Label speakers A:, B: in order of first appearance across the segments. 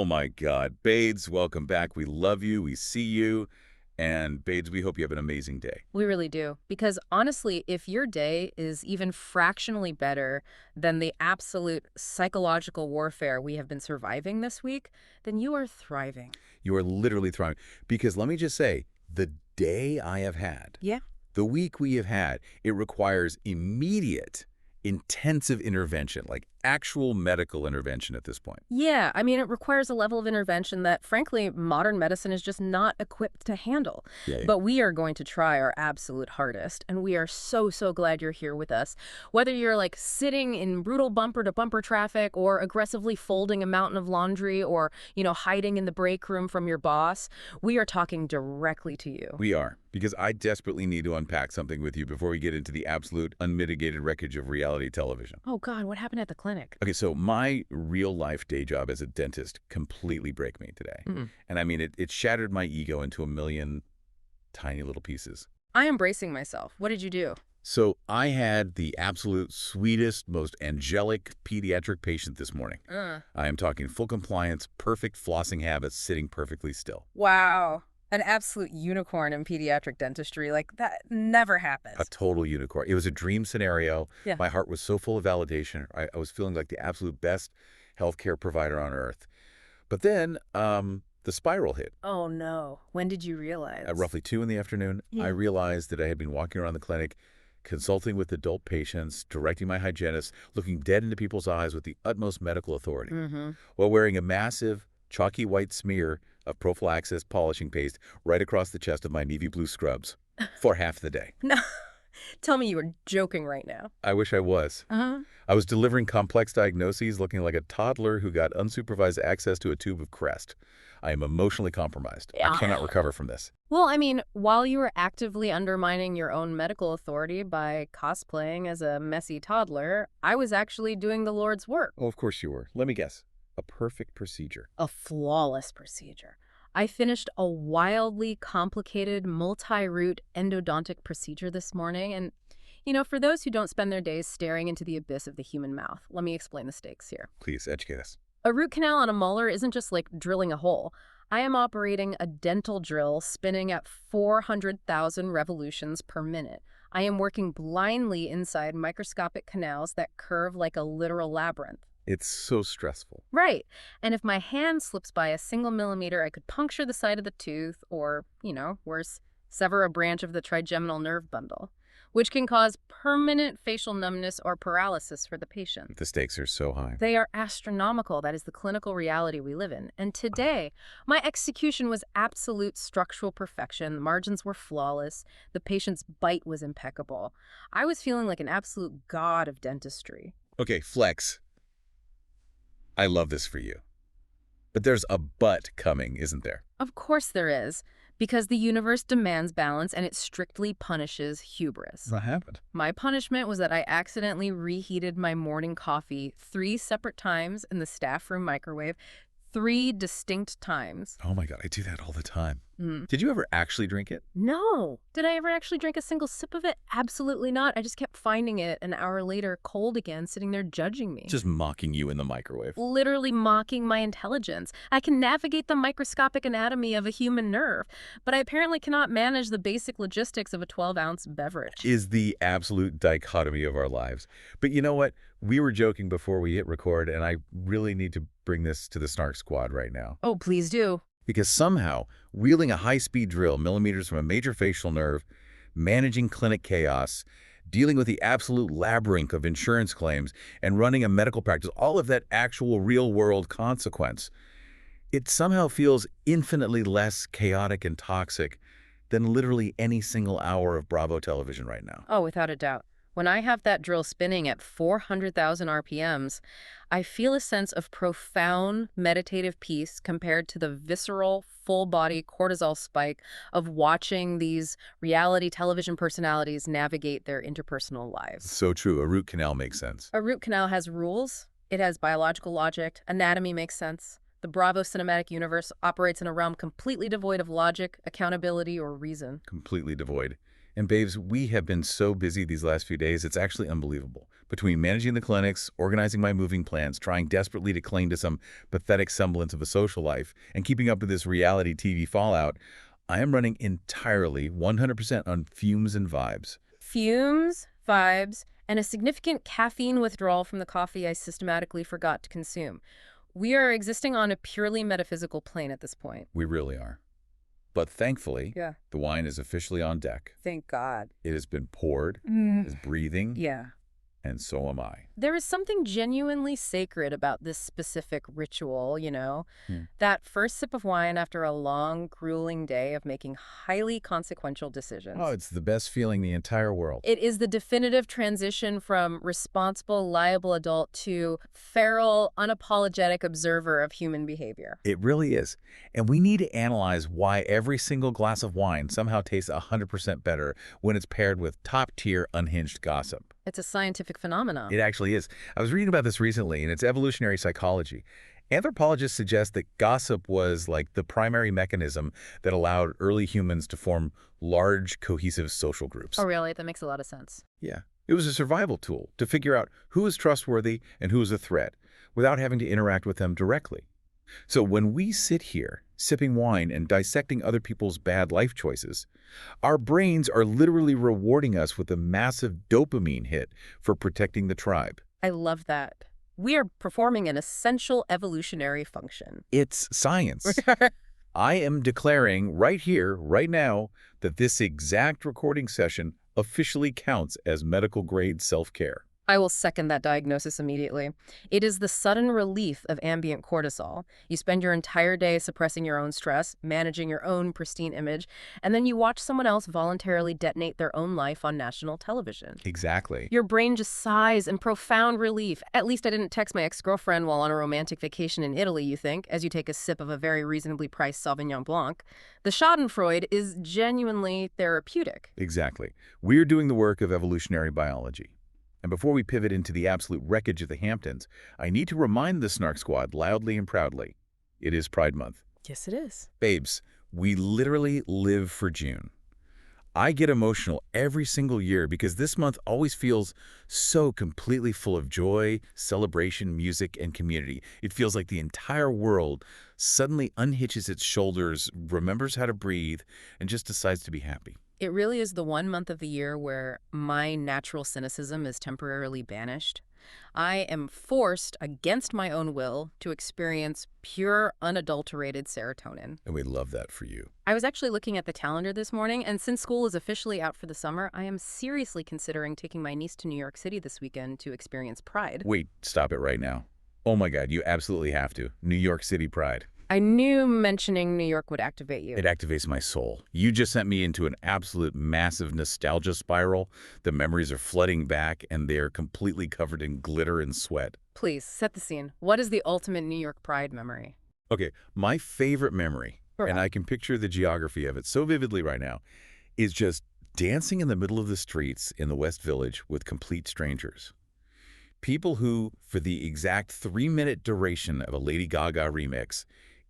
A: Oh my God. Bades, welcome back. We love you. We see you. And Bades, we hope you have an amazing day.
B: We really do. Because honestly, if your day is even fractionally better than the absolute psychological warfare we have been surviving this week, then you are thriving.
A: You are literally thriving. Because let me just say, the day I have had,
B: Yeah.
A: the week we have had, it requires immediate, intensive intervention, like actual medical intervention at this point.
B: Yeah, I mean, it requires a level of intervention that, frankly, modern medicine is just not equipped to handle.
A: Yeah.
B: But we are going to try our absolute hardest, and we are so, so glad you're here with us. Whether you're like sitting in brutal bumper-to-bumper traffic or aggressively folding a mountain of laundry or, hiding in the break room from your boss, we are talking directly to you.
A: We are, because I desperately need to unpack something with you before we get into the absolute unmitigated wreckage of reality television.
B: Oh, God, what happened at the clinic?
A: Okay, so my real-life day job as a dentist completely broke me today. And I mean, it shattered my ego into a million tiny little pieces.
B: I am bracing myself. What did you do?
A: So I had the absolute sweetest, most angelic pediatric patient this morning. I am talking full compliance, perfect flossing habits, sitting perfectly still.
B: Wow. An absolute unicorn in pediatric dentistry. Like, that never happens.
A: A total unicorn. It was a dream scenario.
B: Yeah.
A: My heart was so full of validation. I was feeling like the absolute best healthcare provider on earth. But then the spiral hit.
B: Oh, no. When did you realize?
A: At roughly 2 in the afternoon, I realized that I had been walking around the clinic, consulting with adult patients, directing my hygienist, looking dead into people's eyes with the utmost medical authority, while wearing a massive, chalky white smear of prophylaxis polishing paste right across the chest of my navy blue scrubs for half the day.
B: No. Tell me you were joking right now.
A: I wish I was. I was delivering complex diagnoses looking like a toddler who got unsupervised access to a tube of Crest. I am emotionally compromised. I cannot recover from this.
B: Well, I mean, while you were actively undermining your own medical authority by cosplaying as a messy toddler, I was actually doing the Lord's work.
A: Oh, of course you were. Let me guess. A perfect procedure.
B: A flawless procedure. I finished a wildly complicated multi-route endodontic procedure this morning, and, for those who don't spend their days staring into the abyss of the human mouth, let me explain the stakes here.
A: Please, educate us.
B: A root canal on a molar isn't just like drilling a hole. I am operating a dental drill spinning at 400,000 revolutions per minute. I am working blindly inside microscopic canals that curve like a literal labyrinth.
A: It's so stressful.
B: Right. And if my hand slips by a single millimeter, I could puncture the side of the tooth or, worse, sever a branch of the trigeminal nerve bundle, which can cause permanent facial numbness or paralysis for the patient.
A: The stakes are so high.
B: They are astronomical. That is the clinical reality we live in. And today, my execution was absolute structural perfection. The margins were flawless. The patient's bite was impeccable. I was feeling like an absolute god of dentistry.
A: Okay, flex. I love this for you. But there's a but coming, isn't there?
B: Of course there is, because the universe demands balance and it strictly punishes hubris.
A: What happened?
B: My punishment was that I accidentally reheated my morning coffee 3 separate times in the staff room microwave, 3 distinct times.
A: Oh my God, I do that all the time. Did you ever actually drink it?
B: No. Did I ever actually drink a single sip of it? Absolutely not. I just kept finding it an hour later, cold again, sitting there judging me.
A: Just mocking you in the microwave.
B: Literally mocking my intelligence. I can navigate the microscopic anatomy of a human nerve, but I apparently cannot manage the basic logistics of a 12-ounce beverage.
A: Is the absolute dichotomy of our lives. But you know what? We were joking before we hit record, and I really need to bring this to the Snark squad right now.
B: Oh, please do.
A: Because somehow, wielding a high-speed drill millimeters from a major facial nerve, managing clinic chaos, dealing with the absolute labyrinth of insurance claims, and running a medical practice, all of that actual real-world consequence, it somehow feels infinitely less chaotic and toxic than literally any single hour of Bravo television right now.
B: Oh, without a doubt. When I have that drill spinning at 400,000 RPMs, I feel a sense of profound meditative peace compared to the visceral, full-body cortisol spike of watching these reality television personalities navigate their interpersonal lives.
A: So true. A root canal makes sense.
B: A root canal has rules. It has biological logic. Anatomy makes sense. The Bravo cinematic universe operates in a realm completely devoid of logic, accountability, or reason.
A: Completely devoid. And babes, we have been so busy these last few days, it's actually unbelievable. Between managing the clinics, organizing my moving plans, trying desperately to cling to some pathetic semblance of a social life, and keeping up with this reality TV fallout, I am running entirely 100% on fumes and vibes.
B: Fumes, vibes, and a significant caffeine withdrawal from the coffee I systematically forgot to consume. We are existing on a purely metaphysical plane at this point.
A: We really are. But thankfully,
B: Yeah.
A: the wine is officially on deck.
B: Thank God.
A: It has been poured, is breathing,
B: Yeah.
A: and so am I.
B: There is something genuinely sacred about this specific ritual, you know?
A: Hmm.
B: That first sip of wine after a long, grueling day of making highly consequential decisions.
A: Oh, it's the best feeling in the entire world.
B: It is the definitive transition from responsible, liable adult to feral, unapologetic observer of human behavior.
A: It really is. And we need to analyze why every single glass of wine somehow tastes 100% better when it's paired with top-tier unhinged gossip.
B: It's a scientific phenomenon.
A: It actually is. I was reading about this recently, and it's evolutionary psychology. Anthropologists suggest that gossip was like the primary mechanism that allowed early humans to form large, cohesive social groups.
B: Oh, really? That makes a lot of sense.
A: Yeah. It was a survival tool to figure out who is trustworthy and who is a threat without having to interact with them directly. So when we sit here, sipping wine and dissecting other people's bad life choices, our brains are literally rewarding us with a massive dopamine hit for protecting the tribe.
B: I love that. We are performing an essential evolutionary function.
A: It's science. I am declaring right here, right now, that this exact recording session officially counts as medical-grade self-care.
B: I will second that diagnosis immediately. It is the sudden relief of ambient cortisol. You spend your entire day suppressing your own stress, managing your own pristine image, and then you watch someone else voluntarily detonate their own life on national television.
A: Exactly.
B: Your brain just sighs in profound relief. At least I didn't text my ex-girlfriend while on a romantic vacation in Italy, you think, as you take a sip of a very reasonably priced Sauvignon Blanc. The schadenfreude is genuinely therapeutic.
A: Exactly. We're doing the work of evolutionary biology. And before we pivot into the absolute wreckage of the Hamptons, I need to remind the Snark Squad loudly and proudly, it is Pride Month.
B: Yes, it is.
A: Babes, we literally live for June. I get emotional every single year because this month always feels so completely full of joy, celebration, music, and community. It feels like the entire world suddenly unhitches its shoulders, remembers how to breathe, and just decides to be happy.
B: It really is the one month of the year where my natural cynicism is temporarily banished. I am forced, against my own will, to experience pure, unadulterated serotonin.
A: And we love that for you.
B: I was actually looking at the calendar this morning, and since school is officially out for the summer, I am seriously considering taking my niece to New York City this weekend to experience Pride.
A: Wait, stop it right now. Oh my God, you absolutely have to. New York City Pride.
B: I knew mentioning New York would activate you.
A: It activates my soul. You just sent me into an absolute massive nostalgia spiral. The memories are flooding back, and they're completely covered in glitter and sweat.
B: Please, set the scene. What is the ultimate New York Pride memory?
A: Okay, my favorite memory, and I can picture the geography of it so vividly right now, is just dancing in the middle of the streets in the West Village with complete strangers. People who, for the exact 3-minute duration of a Lady Gaga remix,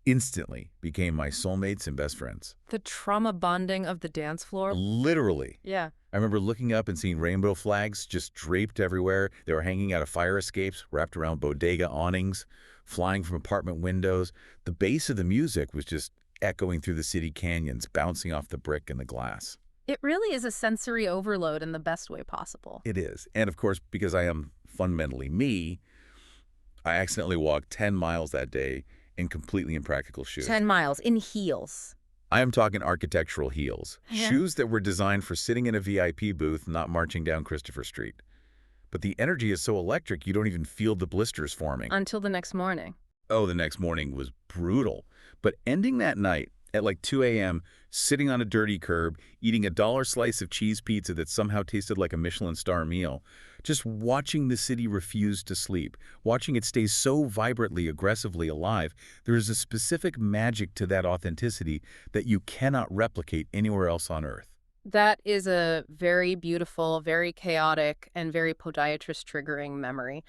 A: instantly became my soulmates and best friends.
B: The trauma bonding of the dance floor?
A: Literally.
B: Yeah.
A: I remember looking up and seeing rainbow flags just draped everywhere. They were hanging out of fire escapes, wrapped around bodega awnings, flying from apartment windows. The bass of the music was just echoing through the city canyons, bouncing off the brick and the glass.
B: It really is a sensory overload in the best way possible.
A: It is. And of course, because I am fundamentally me, I accidentally walked 10 miles that day in completely impractical shoes.
B: 10 miles in heels.
A: I am talking architectural heels.
B: Yeah.
A: Shoes that were designed for sitting in a VIP booth, not marching down Christopher Street. But the energy is so electric, you don't even feel the blisters forming.
B: Until the next morning.
A: Oh, the next morning was brutal. But ending that night at like 2 a.m., sitting on a dirty curb, eating a $1 slice of cheese pizza that somehow tasted like a Michelin star meal, just watching the city refuse to sleep, watching it stay so vibrantly, aggressively alive, there is a specific magic to that authenticity that you cannot replicate anywhere else on Earth.
B: That is a very beautiful, very chaotic, and very podiatrist-triggering memory.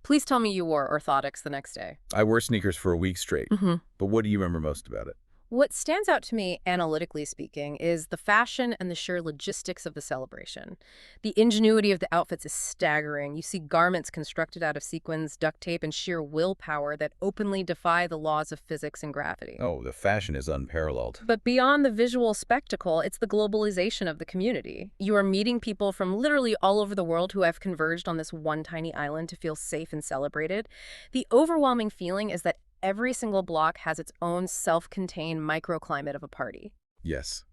B: Please tell me you wore orthotics the next day.
A: I wore sneakers for a week straight. But what do you remember most about it?
B: What stands out to me, analytically speaking, is the fashion and the sheer logistics of the celebration. The ingenuity of the outfits is staggering. You see garments constructed out of sequins, duct tape, and sheer willpower that openly defy the laws of physics and gravity.
A: Oh, the fashion is unparalleled.
B: But beyond the visual spectacle, it's the globalization of the community. You are meeting people from literally all over the world who have converged on this one tiny island to feel safe and celebrated. The overwhelming feeling is that every single block has its own self-contained microclimate of a party.
A: Yes.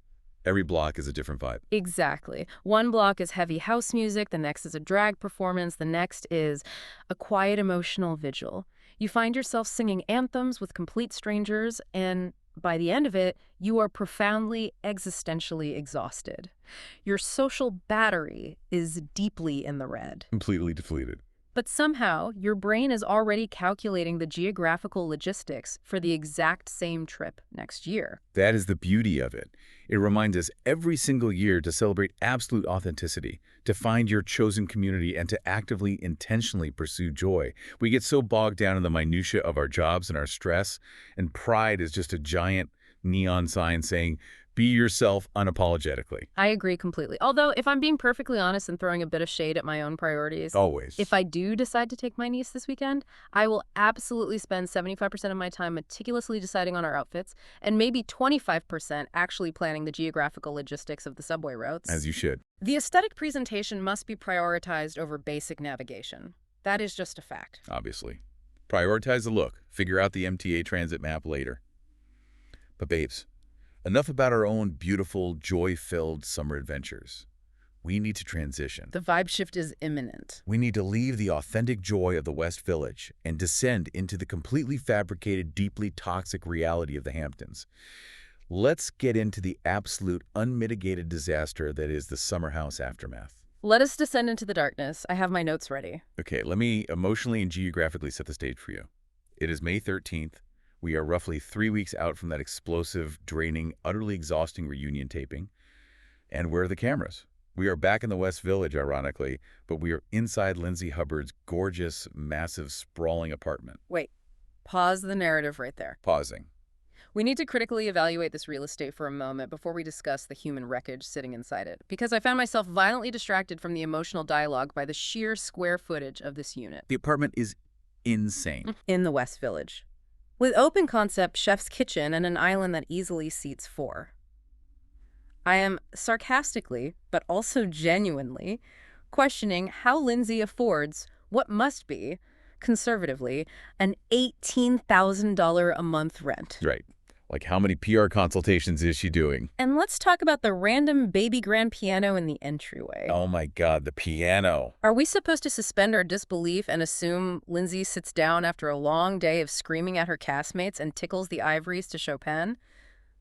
A: Every block is a different vibe.
B: Exactly. One block is heavy house music, the next is a drag performance, the next is a quiet emotional vigil. You find yourself singing anthems with complete strangers, and by the end of it, you are profoundly existentially exhausted. Your social battery is deeply in the red.
A: Completely depleted.
B: But somehow, your brain is already calculating the geographical logistics for the exact same trip next year.
A: That is the beauty of it. It reminds us every single year to celebrate absolute authenticity, to find your chosen community, and to actively, intentionally pursue joy. We get so bogged down in the minutia of our jobs and our stress, and pride is just a giant neon sign saying, be yourself unapologetically.
B: I agree completely. Although, if I'm being perfectly honest and throwing a bit of shade at my own priorities,
A: Always.
B: if I do decide to take my niece this weekend, I will absolutely spend 75% of my time meticulously deciding on our outfits, and maybe 25% actually planning the geographical logistics of the subway routes.
A: As you should.
B: The aesthetic presentation must be prioritized over basic navigation. That is just a fact.
A: Obviously. Prioritize the look. Figure out the MTA transit map later. But babes, enough about our own beautiful, joy-filled summer adventures. We need to transition.
B: The vibe shift is imminent.
A: We need to leave the authentic joy of the West Village and descend into the completely fabricated, deeply toxic reality of the Hamptons. Let's get into the absolute, unmitigated disaster that is the summer house aftermath.
B: Let us descend into the darkness. I have my notes ready.
A: Okay, let me emotionally and geographically set the stage for you. It is May 13th. We are roughly 3 weeks out from that explosive, draining, utterly exhausting reunion taping. And where are the cameras? We are back in the West Village, ironically, but we are inside Lindsay Hubbard's gorgeous, massive, sprawling apartment.
B: Wait, pause the narrative right there.
A: Pausing.
B: We need to critically evaluate this real estate for a moment before we discuss the human wreckage sitting inside it, because I found myself violently distracted from the emotional dialogue by the sheer square footage of this unit.
A: The apartment is insane.
B: In the West Village. With open concept chef's kitchen and an island that easily seats 4. I am sarcastically, but also genuinely, questioning how Lindsay affords what must be, conservatively, an $18,000 a month rent.
A: Right. Like, how many PR consultations is she doing?
B: And let's talk about the random baby grand piano in the entryway.
A: Oh my God, the piano.
B: Are we supposed to suspend our disbelief and assume Lindsay sits down after a long day of screaming at her castmates and tickles the ivories to Chopin?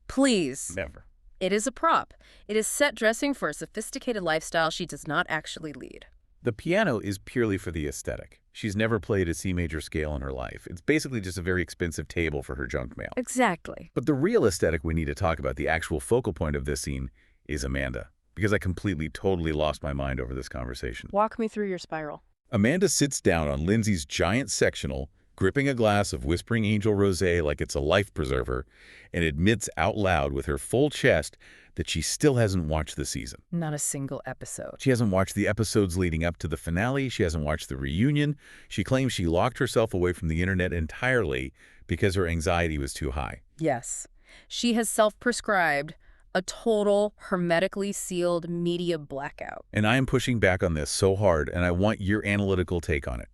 B: Please.
A: Never.
B: It is a prop. It is set dressing for a sophisticated lifestyle she does not actually lead.
A: The piano is purely for the aesthetic. She's never played a C major scale in her life. It's basically just a very expensive table for her junk mail.
B: Exactly.
A: But the real aesthetic we need to talk about, the actual focal point of this scene, is Amanda. Because I completely, totally lost my mind over this conversation.
B: Walk me through your spiral.
A: Amanda sits down on Lindsay's giant sectional, gripping a glass of Whispering Angel Rosé like it's a life preserver, and admits out loud with her full chest that she still hasn't watched the season.
B: Not a single episode.
A: She hasn't watched the episodes leading up to the finale. She hasn't watched the reunion. She claims she locked herself away from the internet entirely because her anxiety was too high.
B: Yes. She has self-prescribed a total, hermetically sealed media blackout.
A: And I am pushing back on this so hard, and I want your analytical take on it.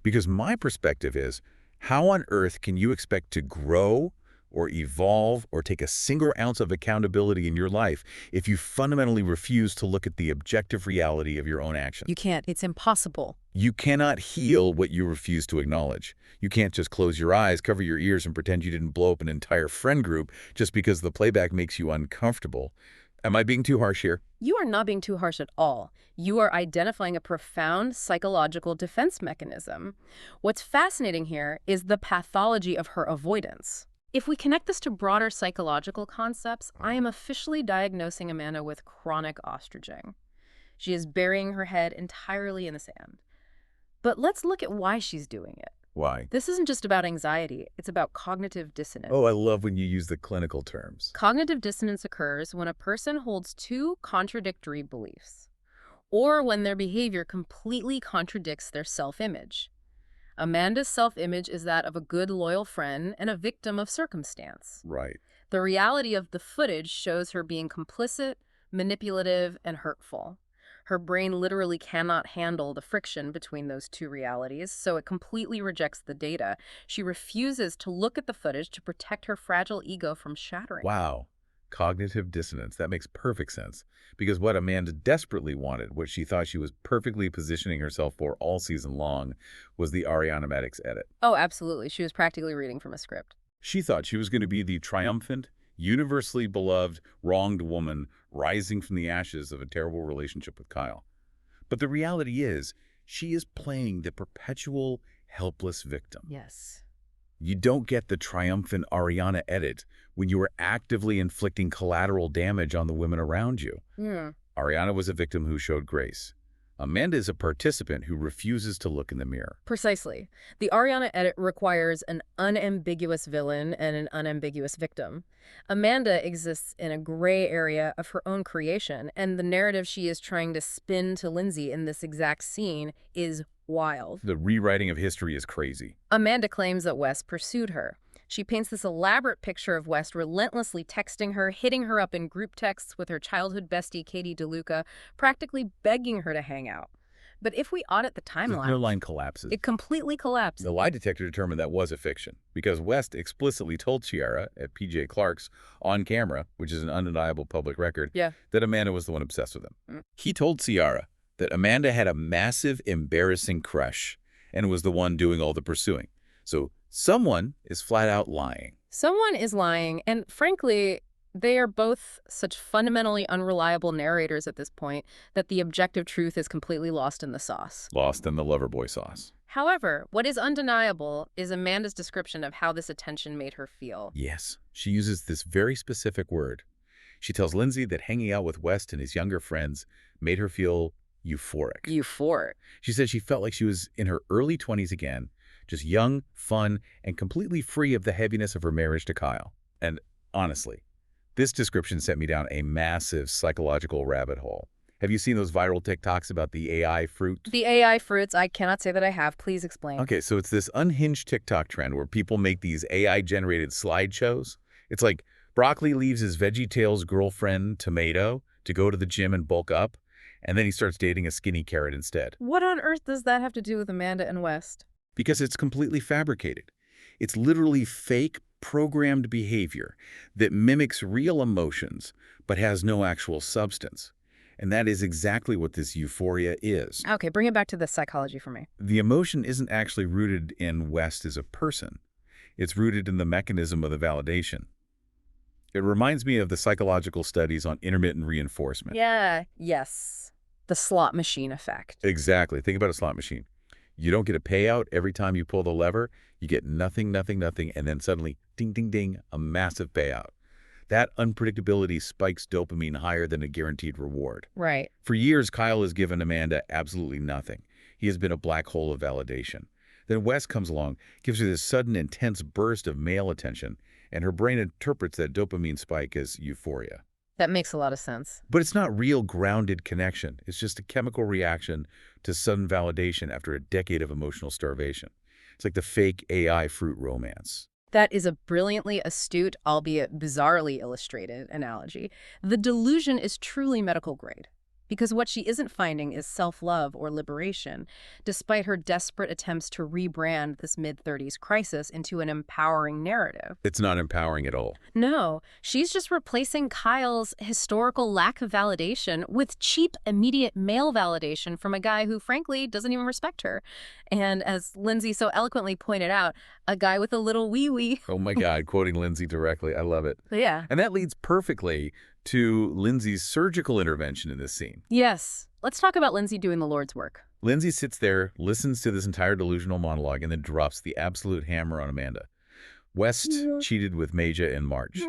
A: Because my perspective is, how on earth can you expect to grow or evolve or take a single ounce of accountability in your life if you fundamentally refuse to look at the objective reality of your own actions?
B: You can't. It's impossible.
A: You cannot heal what you refuse to acknowledge. You can't just close your eyes, cover your ears, and pretend you didn't blow up an entire friend group just because the playback makes you uncomfortable. Am I being too harsh here?
B: You are not being too harsh at all. You are identifying a profound psychological defense mechanism. What's fascinating here is the pathology of her avoidance. If we connect this to broader psychological concepts, I am officially diagnosing Amanda with chronic ostriching. She is burying her head entirely in the sand. But let's look at why she's doing it.
A: Why?
B: This isn't just about anxiety. It's about cognitive dissonance.
A: Oh, I love when you use the clinical terms.
B: Cognitive dissonance occurs when a person holds two contradictory beliefs, or when their behavior completely contradicts their self-image. Amanda's self-image is that of a good, loyal friend and a victim of circumstance.
A: Right.
B: The reality of the footage shows her being complicit, manipulative, and hurtful. Her brain literally cannot handle the friction between those two realities, so it completely rejects the data. She refuses to look at the footage to protect her fragile ego from shattering.
A: Wow. Cognitive dissonance. That makes perfect sense. Because what Amanda desperately wanted, what she thought she was perfectly positioning herself for all season long, was the Ariana Madix edit.
B: Oh, absolutely. She was practically reading from a script.
A: She thought she was going to be the triumphant, universally beloved, wronged woman rising from the ashes of a terrible relationship with Kyle. But the reality is, she is playing the perpetual, helpless victim.
B: Yes.
A: You don't get the triumphant Ariana edit when you are actively inflicting collateral damage on the women around you. Ariana was a victim who showed grace. Amanda is a participant who refuses to look in the mirror.
B: Precisely. The Ariana edit requires an unambiguous villain and an unambiguous victim. Amanda exists in a gray area of her own creation, and the narrative she is trying to spin to Lindsay in this exact scene is wild.
A: The rewriting of history is crazy.
B: Amanda claims that West pursued her. She paints this elaborate picture of West relentlessly texting her, hitting her up in group texts with her childhood bestie, Katie DeLuca, practically begging her to hang out. But if we audit the timeline,
A: The line collapses.
B: it completely collapses.
A: The lie detector determined that was a fiction because West explicitly told Ciara at PJ Clark's on camera, which is an undeniable public record, that Amanda was the one obsessed with him. He told Ciara that Amanda had a massive, embarrassing crush and was the one doing all the pursuing. So someone is flat out lying.
B: Someone is lying, and frankly, they are both such fundamentally unreliable narrators at this point that the objective truth is completely lost in the sauce.
A: Lost in the lover boy sauce.
B: However, what is undeniable is Amanda's description of how this attention made her feel.
A: Yes, she uses this very specific word. She tells Lindsay that hanging out with West and his younger friends made her feel euphoric.
B: Euphoric.
A: She said she felt like she was in her early 20s again, just young, fun, and completely free of the heaviness of her marriage to Kyle. And honestly, this description sent me down a massive psychological rabbit hole. Have you seen those viral TikToks about the AI fruit?
B: The AI fruits, I cannot say that I have. Please explain.
A: Okay, so it's this unhinged TikTok trend where people make these AI-generated slideshows. It's like broccoli leaves his VeggieTales girlfriend, Tomato, to go to the gym and bulk up, and then he starts dating a skinny carrot instead.
B: What on earth does that have to do with Amanda and West?
A: Because it's completely fabricated. It's literally fake, programmed behavior that mimics real emotions but has no actual substance. And that is exactly what this euphoria is.
B: Okay, bring it back to the psychology for me.
A: The emotion isn't actually rooted in West as a person. It's rooted in the mechanism of the validation. It reminds me of the psychological studies on intermittent reinforcement.
B: Yes. The slot machine effect.
A: Exactly. Think about a slot machine. You don't get a payout every time you pull the lever. You get nothing, and then suddenly, ding, ding, ding, a massive payout. That unpredictability spikes dopamine higher than a guaranteed reward.
B: Right.
A: For years, Kyle has given Amanda absolutely nothing. He has been a black hole of validation. Then Wes comes along, gives her this sudden, intense burst of male attention, and her brain interprets that dopamine spike as euphoria.
B: That makes a lot of sense.
A: But it's not real grounded connection. It's just a chemical reaction to sudden validation after a decade of emotional starvation. It's like the fake AI fruit romance.
B: That is a brilliantly astute, albeit bizarrely illustrated analogy. The delusion is truly medical grade, because what she isn't finding is self-love or liberation, despite her desperate attempts to rebrand this mid-30s crisis into an empowering narrative.
A: It's not empowering at all.
B: No, she's just replacing Kyle's historical lack of validation with cheap, immediate male validation from a guy who, frankly, doesn't even respect her. And as Lindsay so eloquently pointed out, a guy with a little wee-wee.
A: Oh my God, quoting Lindsay directly. I love it.
B: Yeah.
A: And that leads perfectly to Lindsay's surgical intervention in this scene.
B: Yes. Let's talk about Lindsay doing the Lord's work.
A: Lindsay sits there, listens to this entire delusional monologue, and then drops the absolute hammer on Amanda. West cheated with Maja in March.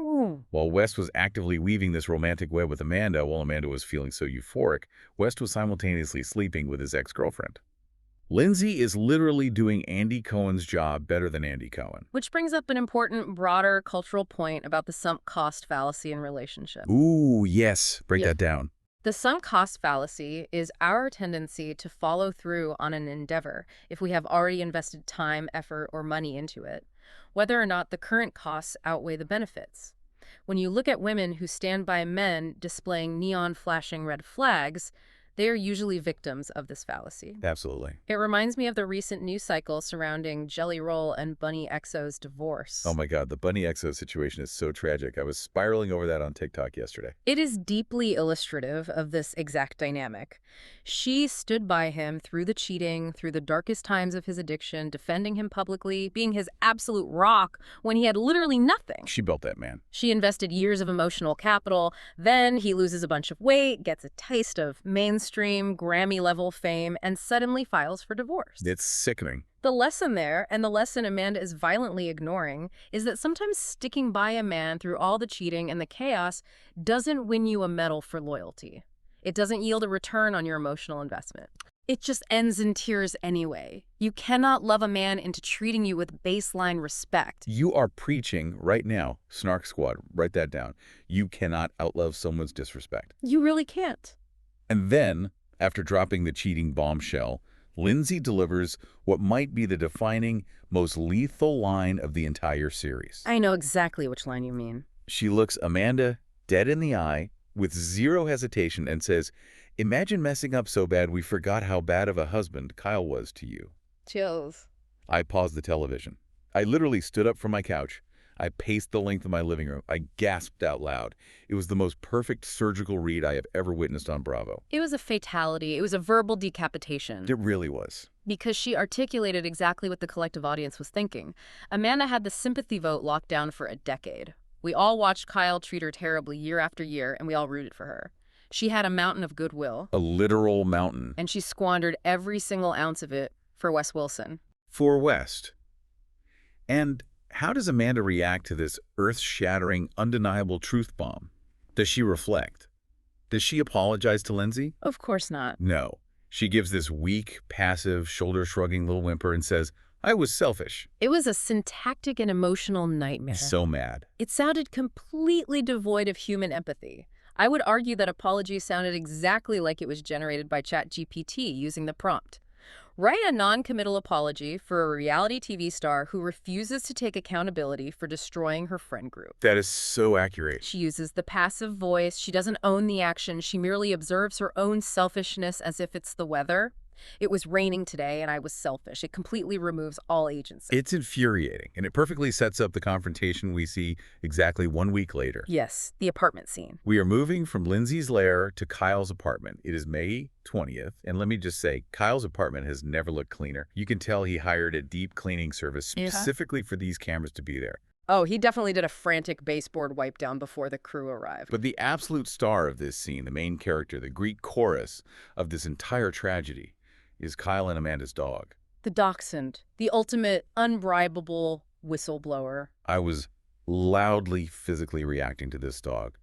A: While West was actively weaving this romantic web with Amanda, while Amanda was feeling so euphoric, West was simultaneously sleeping with his ex-girlfriend. Lindsay is literally doing Andy Cohen's job better than Andy Cohen.
B: Which brings up an important, broader cultural point about the sunk cost fallacy in relationships.
A: Ooh, yes. Break that down.
B: The sunk cost fallacy is our tendency to follow through on an endeavor if we have already invested time, effort, or money into it, whether or not the current costs outweigh the benefits. When you look at women who stand by men displaying neon flashing red flags, they are usually victims of this fallacy.
A: Absolutely.
B: It reminds me of the recent news cycle surrounding Jelly Roll and Bunny XO's divorce.
A: Oh my God, the Bunny XO situation is so tragic. I was spiraling over that on TikTok yesterday.
B: It is deeply illustrative of this exact dynamic. She stood by him through the cheating, through the darkest times of his addiction, defending him publicly, being his absolute rock when he had literally nothing.
A: She built that man.
B: She invested years of emotional capital. Then he loses a bunch of weight, gets a taste of mainstream Grammy-level fame, and suddenly files for divorce.
A: It's sickening.
B: The lesson there, and the lesson Amanda is violently ignoring, is that sometimes sticking by a man through all the cheating and the chaos doesn't win you a medal for loyalty. It doesn't yield a return on your emotional investment. It just ends in tears anyway. You cannot love a man into treating you with baseline respect.
A: You are preaching right now, Snark Squad. Write that down. You cannot outlove someone's disrespect.
B: You really can't.
A: And then, after dropping the cheating bombshell, Lindsay delivers what might be the defining, most lethal line of the entire series.
B: I know exactly which line you mean.
A: She looks Amanda dead in the eye with zero hesitation and says, "Imagine messing up so bad we forgot how bad of a husband Kyle was to you."
B: Chills.
A: I paused the television. I literally stood up from my couch. I paced the length of my living room. I gasped out loud. It was the most perfect surgical read I have ever witnessed on Bravo.
B: It was a fatality. It was a verbal decapitation.
A: It really was.
B: Because she articulated exactly what the collective audience was thinking. Amanda had the sympathy vote locked down for a decade. We all watched Kyle treat her terribly year after year, and we all rooted for her. She had a mountain of goodwill.
A: A literal mountain.
B: And she squandered every single ounce of it for Wes Wilson.
A: For West. And how does Amanda react to this earth-shattering, undeniable truth bomb? Does she reflect? Does she apologize to Lindsay?
B: Of course not.
A: No. She gives this weak, passive, shoulder-shrugging little whimper and says, "I was selfish."
B: It was a syntactic and emotional nightmare.
A: So mad.
B: It sounded completely devoid of human empathy. I would argue that apology sounded exactly like it was generated by ChatGPT using the prompt. Write a non-committal apology for a reality TV star who refuses to take accountability for destroying her friend group.
A: That is so accurate.
B: She uses the passive voice. She doesn't own the action. She merely observes her own selfishness as if it's the weather. It was raining today and I was selfish. It completely removes all agency.
A: It's infuriating, and it perfectly sets up the confrontation we see exactly 1 week later.
B: Yes, the apartment scene.
A: We are moving from Lindsay's lair to Kyle's apartment. It is May 20th, and let me just say, Kyle's apartment has never looked cleaner. You can tell he hired a deep cleaning service specifically for these cameras to be there.
B: Oh, he definitely did a frantic baseboard wipe down before the crew arrived.
A: But the absolute star of this scene, the main character, the Greek chorus of this entire tragedy, is Kyle and Amanda's dog.
B: The dachshund, the ultimate unbribable whistleblower.
A: I was loudly physically reacting to this dog.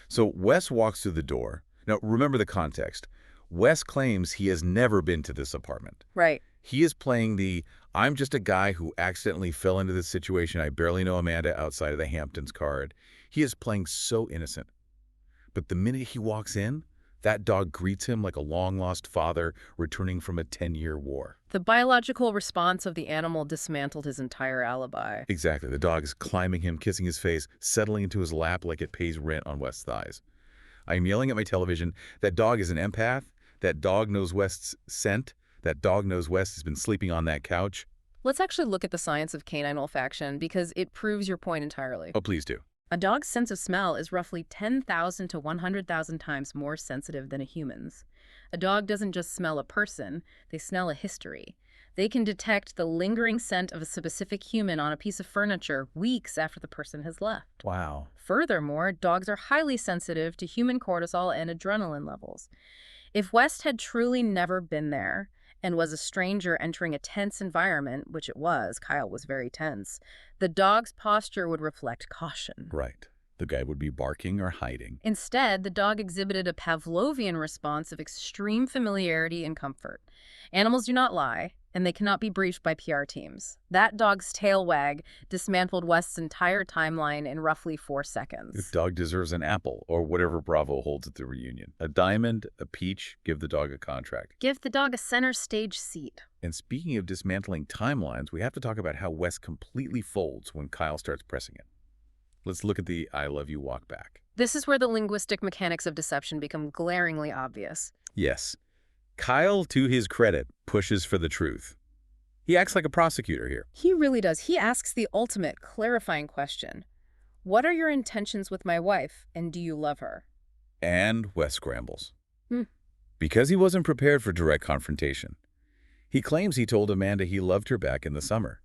A: So Wes walks through the door. Now, remember the context. Wes claims he has never been to this apartment.
B: Right.
A: He is playing the, "I'm just a guy who accidentally fell into this situation. I barely know Amanda outside of the Hamptons" card. He is playing so innocent. But the minute he walks in, that dog greets him like a long-lost father returning from a 10-year war.
B: The biological response of the animal dismantled his entire alibi.
A: Exactly. The dog is climbing him, kissing his face, settling into his lap like it pays rent on West's thighs. I am yelling at my television. That dog is an empath. That dog knows West's scent. That dog knows West has been sleeping on that couch.
B: Let's actually look at the science of canine olfaction because it proves your point entirely.
A: Oh, please do.
B: A dog's sense of smell is roughly 10,000 to 100,000 times more sensitive than a human's. A dog doesn't just smell a person, they smell a history. They can detect the lingering scent of a specific human on a piece of furniture weeks after the person has left.
A: Wow.
B: Furthermore, dogs are highly sensitive to human cortisol and adrenaline levels. If West had truly never been there and was a stranger entering a tense environment, which it was, Kyle was very tense, the dog's posture would reflect caution.
A: Right. The guy would be barking or hiding.
B: Instead, the dog exhibited a Pavlovian response of extreme familiarity and comfort. Animals do not lie, and they cannot be briefed by PR teams. That dog's tail wag dismantled West's entire timeline in roughly 4 seconds.
A: This dog deserves an apple, or whatever Bravo holds at the reunion. A diamond, a peach, give the dog a contract.
B: Give the dog a center stage seat.
A: And speaking of dismantling timelines, we have to talk about how West completely folds when Kyle starts pressing it. Let's look at the I love you walk back.
B: This is where the linguistic mechanics of deception become glaringly obvious.
A: Yes. Kyle, to his credit, pushes for the truth. He acts like a prosecutor here.
B: He really does. He asks the ultimate clarifying question. What are your intentions with my wife, and do you love her?
A: And West scrambles. Because he wasn't prepared for direct confrontation. He claims he told Amanda he loved her back in the summer.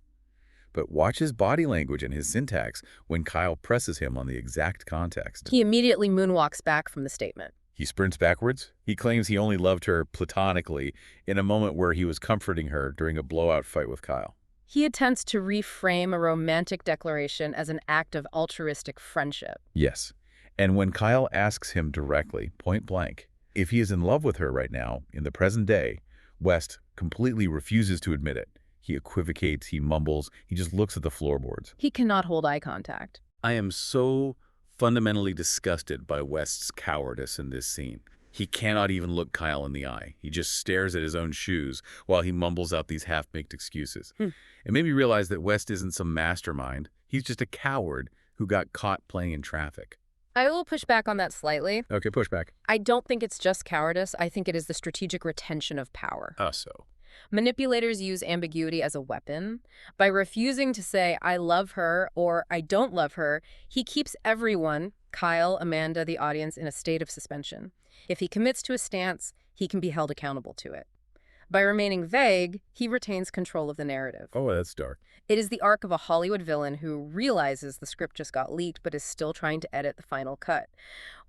A: But watch his body language and his syntax when Kyle presses him on the exact context.
B: He immediately moonwalks back from the statement.
A: He sprints backwards. He claims he only loved her platonically in a moment where he was comforting her during a blowout fight with Kyle.
B: He attempts to reframe a romantic declaration as an act of altruistic friendship.
A: Yes. And when Kyle asks him directly, point blank, if he is in love with her right now, in the present day, West completely refuses to admit it. He equivocates, he mumbles, he just looks at the floorboards.
B: He cannot hold eye contact.
A: I am so fundamentally disgusted by West's cowardice in this scene. He cannot even look Kyle in the eye. He just stares at his own shoes while he mumbles out these half-baked excuses. It made me realize that West isn't some mastermind. He's just a coward who got caught playing in traffic.
B: I will push back on that slightly.
A: Okay, push back.
B: I don't think it's just cowardice. I think it is the strategic retention of power.
A: So.
B: Manipulators use ambiguity as a weapon. By refusing to say, I love her or I don't love her, he keeps everyone, Kyle, Amanda, the audience, in a state of suspension. If he commits to a stance, he can be held accountable to it. By remaining vague, he retains control of the narrative.
A: Oh, that's dark.
B: It is the arc of a Hollywood villain who realizes the script just got leaked but is still trying to edit the final cut.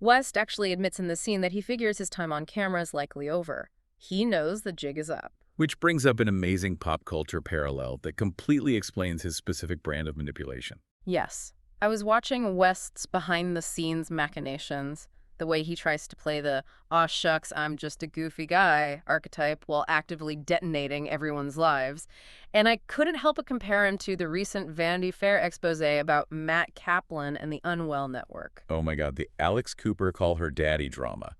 B: West actually admits in the scene that he figures his time on camera is likely over. He knows the jig is up.
A: Which brings up an amazing pop culture parallel that completely explains his specific brand of manipulation.
B: Yes. I was watching West's behind-the-scenes machinations, the way he tries to play the, aw shucks, I'm just a goofy guy archetype while actively detonating everyone's lives. And I couldn't help but compare him to the recent Vanity Fair expose about Matt Kaplan and the Unwell Network.
A: Oh my God, the Alex Cooper call her daddy drama.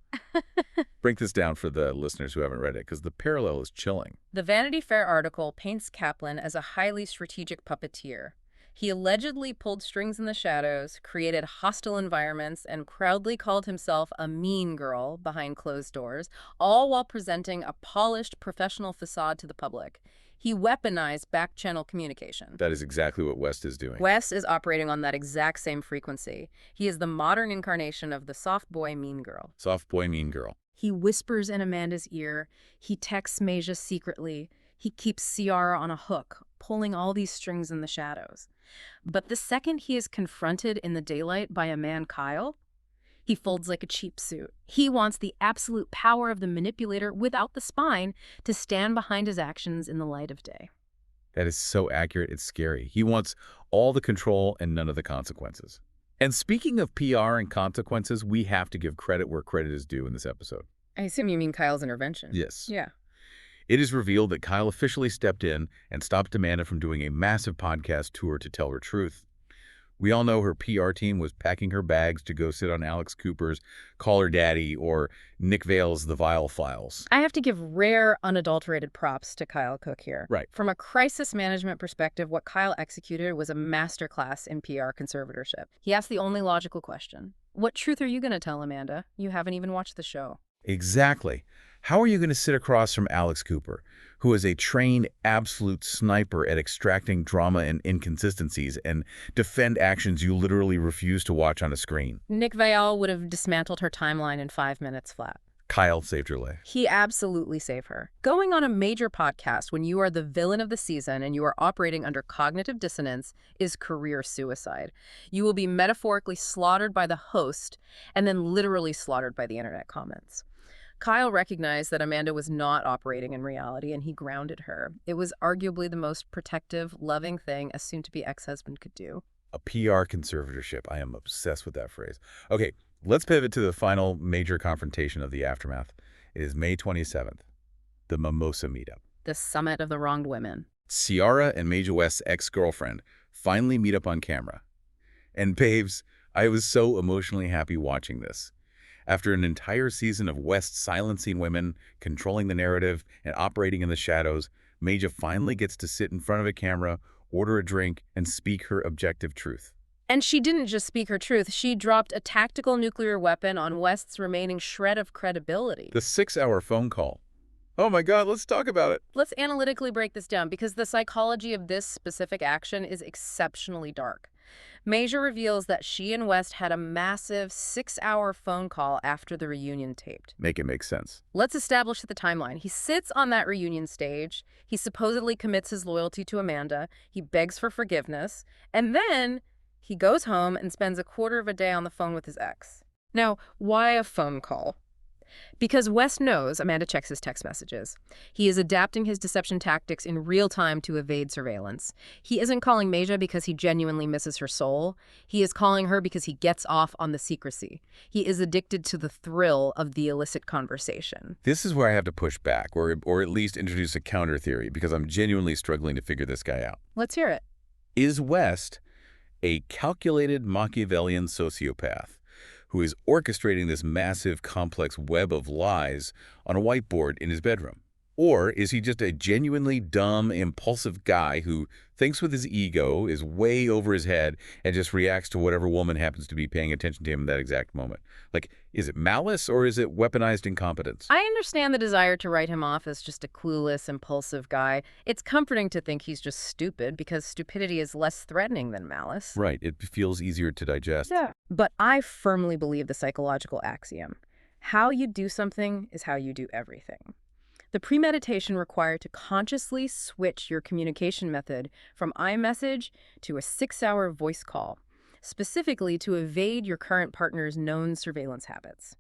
A: Break this down for the listeners who haven't read it, because the parallel is chilling.
B: The Vanity Fair article paints Kaplan as a highly strategic puppeteer. He allegedly pulled strings in the shadows, created hostile environments, and proudly called himself a mean girl behind closed doors, all while presenting a polished professional facade to the public. He weaponized back-channel communication.
A: That is exactly what West is doing.
B: West is operating on that exact same frequency. He is the modern incarnation of the soft boy mean girl.
A: Soft boy mean girl.
B: He whispers in Amanda's ear. He texts Maja secretly. He keeps Ciara on a hook, pulling all these strings in the shadows. But the second he is confronted in the daylight by a man, Kyle, he folds like a cheap suit. He wants the absolute power of the manipulator without the spine to stand behind his actions in the light of day.
A: That is so accurate, it's scary. He wants all the control and none of the consequences. And speaking of PR and consequences, we have to give credit where credit is due in this episode.
B: I assume you mean Kyle's intervention.
A: Yes.
B: Yeah.
A: It is revealed that Kyle officially stepped in and stopped Amanda from doing a massive podcast tour to tell her truth. We all know her PR team was packing her bags to go sit on Alex Cooper's Call Her Daddy or Nick Vale's The Vile Files.
B: I have to give rare, unadulterated props to Kyle Cook here.
A: Right.
B: From a crisis management perspective, what Kyle executed was a masterclass in PR conservatorship. He asked the only logical question. What truth are you going to tell, Amanda? You haven't even watched the show.
A: Exactly. How are you going to sit across from Alex Cooper, who is a trained absolute sniper at extracting drama and inconsistencies, and defend actions you literally refuse to watch on a screen?
B: Nick Viall would have dismantled her timeline in 5 minutes flat.
A: Kyle saved her life.
B: He absolutely saved her. Going on a major podcast when you are the villain of the season and you are operating under cognitive dissonance is career suicide. You will be metaphorically slaughtered by the host and then literally slaughtered by the internet comments. Kyle recognized that Amanda was not operating in reality, and he grounded her. It was arguably the most protective, loving thing a soon-to-be ex-husband could do.
A: A PR conservatorship. I am obsessed with that phrase. Okay, let's pivot to the final major confrontation of the aftermath. It is May 27th, the Mimosa meetup.
B: The summit of the wronged women.
A: Ciara and Major West's ex-girlfriend finally meet up on camera. And babes, I was so emotionally happy watching this. After an entire season of West silencing women, controlling the narrative, and operating in the shadows, Major finally gets to sit in front of a camera, order a drink, and speak her objective truth.
B: And she didn't just speak her truth. She dropped a tactical nuclear weapon on West's remaining shred of credibility.
A: The 6-hour phone call. Oh my God, let's talk about it.
B: Let's analytically break this down because the psychology of this specific action is exceptionally dark. Major reveals that she and West had a massive 6-hour phone call after the reunion taped.
A: Make it make sense.
B: Let's establish the timeline. He sits on that reunion stage. He supposedly commits his loyalty to Amanda. He begs for forgiveness. And then he goes home and spends a quarter of a day on the phone with his ex. Now, why a phone call? Because West knows Amanda checks his text messages. He is adapting his deception tactics in real time to evade surveillance. He isn't calling Major because he genuinely misses her soul. He is calling her because he gets off on the secrecy. He is addicted to the thrill of the illicit conversation.
A: This is where I have to push back, or at least introduce a counter theory, because I'm genuinely struggling to figure this guy out.
B: Let's hear it.
A: Is West a calculated Machiavellian sociopath who is orchestrating this massive, complex web of lies on a whiteboard in his bedroom? Or is he just a genuinely dumb, impulsive guy who thinks with his ego, is way over his head, and just reacts to whatever woman happens to be paying attention to him in that exact moment? Like, is it malice or is it weaponized incompetence?
B: I understand the desire to write him off as just a clueless, impulsive guy. It's comforting to think he's just stupid because stupidity is less threatening than malice.
A: Right. It feels easier to digest.
B: Yeah. But I firmly believe the psychological axiom. How you do something is how you do everything. The premeditation required to consciously switch your communication method from iMessage to a 6-hour voice call, specifically to evade your current partner's known surveillance habits.